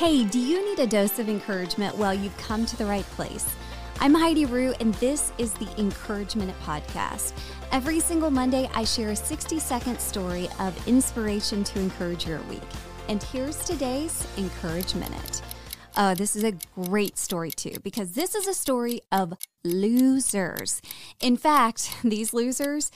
Hey, do you need a dose of encouragement? Well, you've come to the right place. I'm Heidi Rue, and this is the Encouragement Podcast. Every single Monday, I share a 60-second story of inspiration to encourage your week. And here's today's Encourage Minute. This is a great story, too, because this is a story of losers. In fact, these losers,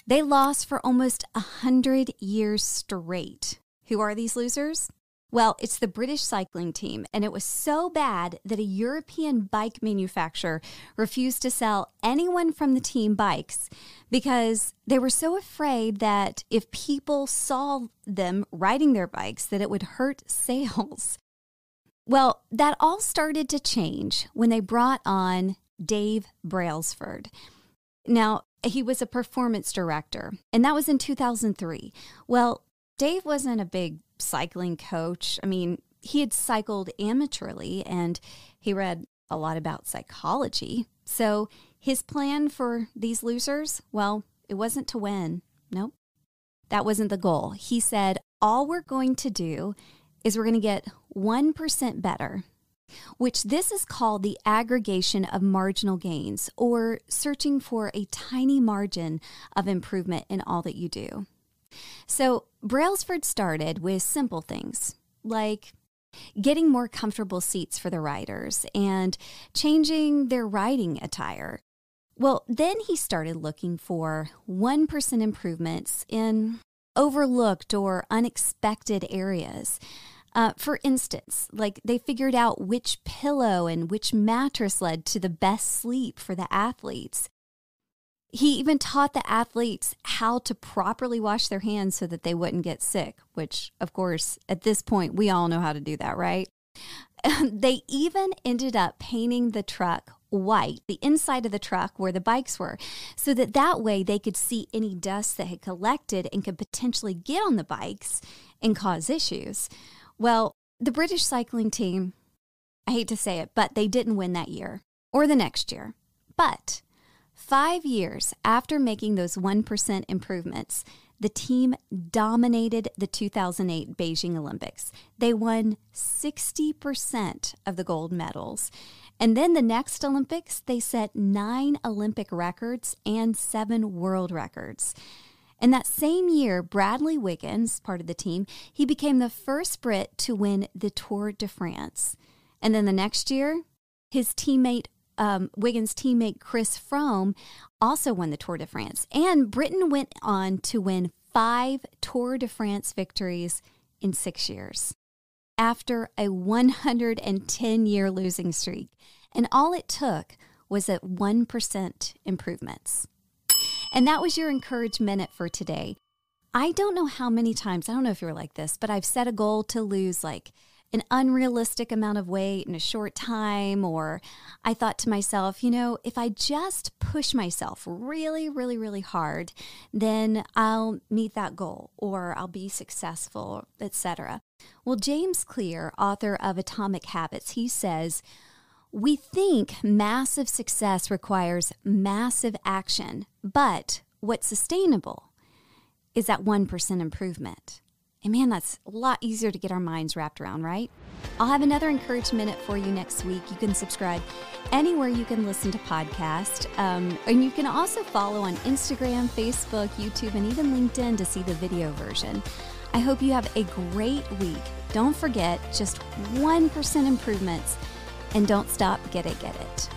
they lost for almost 100 years straight. Who are these losers? Well, it's the British cycling team, and it was so bad that a European bike manufacturer refused to sell anyone from the team bikes because they were so afraid that if people saw them riding their bikes, that it would hurt sales. Well, that all started to change when they brought on Dave Brailsford. Now, he was a performance director, and that was in 2003. Well, Dave wasn't a big cycling coach. I mean, he had cycled amateurly and he read a lot about psychology. So his plan for these losers, well, it wasn't to win. Nope. That wasn't the goal. He said, all we're going to do is we're going to get 1% better, which this is called the aggregation of marginal gains, or searching for a tiny margin of improvement in all that you do. So Brailsford started with simple things like getting more comfortable seats for the riders and changing their riding attire. Well, then he started looking for 1% improvements in overlooked or unexpected areas. For instance, like they figured out which pillow and which mattress led to the best sleep for the athletes. He even taught the athletes how to properly wash their hands so that they wouldn't get sick, which, of course, at this point, we all know how to do that, right? They even ended up painting the truck white, the inside of the truck where the bikes were, so that way they could see any dust that had collected and could potentially get on the bikes and cause issues. Well, the British cycling team, I hate to say it, but they didn't win that year or the next year. But 5 years after making those 1% improvements, the team dominated the 2008 Beijing Olympics. They won 60% of the gold medals. And then the next Olympics, they set 9 Olympic records and 7 world records. And that same year, Bradley Wiggins, part of the team, he became the first Brit to win the Tour de France. And then the next year, his teammate Wiggins' teammate Chris Froome also won the Tour de France. And Britain went on to win 5 Tour de France victories in 6 years after a 110-year losing streak. And all it took was a 1% improvements. And that was your Encourage Minute for today. I don't know how many times, I don't know if you're like this, but I've set a goal to lose like an unrealistic amount of weight in a short time, or I thought to myself, if I just push myself really, really, really hard, then I'll meet that goal or I'll be successful, etc. Well, James Clear, author of Atomic Habits, he says, we think massive success requires massive action, but what's sustainable is that 1% improvement. And man, that's a lot easier to get our minds wrapped around, right? I'll have another Encourage Minute for you next week. You can subscribe anywhere you can listen to podcasts. And you can also follow on Instagram, Facebook, YouTube, and even LinkedIn to see the video version. I hope you have a great week. Don't forget, just 1% improvements, and don't stop, get it.